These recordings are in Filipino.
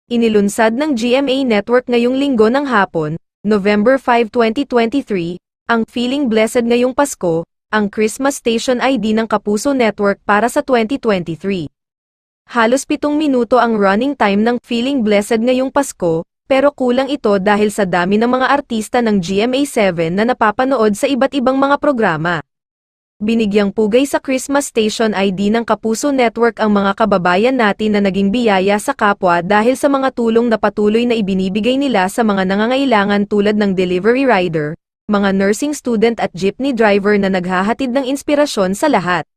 Inilunsad ng GMA Network ngayong linggo ng hapon, November 5, 2023, ang Feeling Blessed ngayong Pasko, ang Christmas Station ID ng Kapuso Network para sa 2023. Halos 7 minuto ang running time ng Feeling Blessed ngayong Pasko, pero kulang ito dahil sa dami ng mga artista ng GMA7 na napapanood sa iba't ibang mga programa. Binigyang pugay sa Christmas Station ID ng Kapuso Network ang mga kababayan natin na naging biyaya sa kapwa dahil sa mga tulong na patuloy na ibinibigay nila sa mga nangangailangan tulad ng delivery rider, mga nursing student at jeepney driver na naghahatid ng inspirasyon sa lahat.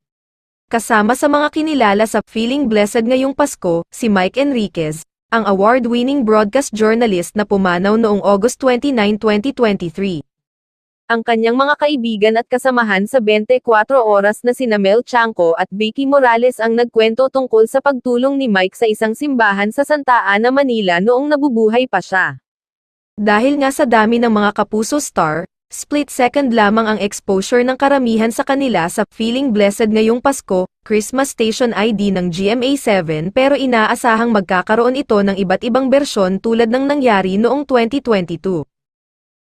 Kasama sa mga kinilala sa Feeling Blessed ngayong Pasko, si Mike Enriquez, ang award-winning broadcast journalist na pumanaw noong August 29, 2023. Ang kanyang mga kaibigan at kasamahan sa 24 oras na sina Mel Chanco at Vicky Morales ang nagkwento tungkol sa pagtulong ni Mike sa isang simbahan sa Santa Ana, Manila noong nabubuhay pa siya. Dahil nga sa dami ng mga Kapuso star, split second lamang ang exposure ng karamihan sa kanila sa Feeling Blessed ngayong Pasko, Christmas Station ID ng GMA7 pero inaasahang magkakaroon ito ng iba't ibang bersyon tulad ng nangyari noong 2022.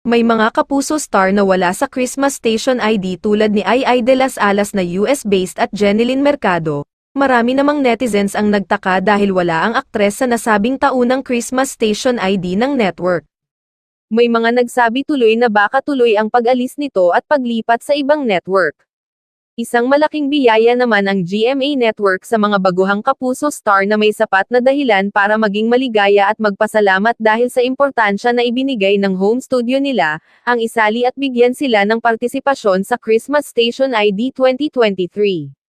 May mga Kapuso star na wala sa Christmas Station ID tulad ni Ai de las Alas na US-based at Jeneline Mercado. Marami namang netizens ang nagtaka dahil wala ang aktres sa nasabing taunang Christmas Station ID ng network. May mga nagsabi tuloy na baka tuloy ang pag-alis nito at paglipat sa ibang network. Isang malaking biyaya naman ang GMA Network sa mga baguhang Kapuso star na may sapat na dahilan para maging maligaya at magpasalamat dahil sa importansya na ibinigay ng home studio nila, ang isali at bigyan sila ng partisipasyon sa Christmas Station ID 2023.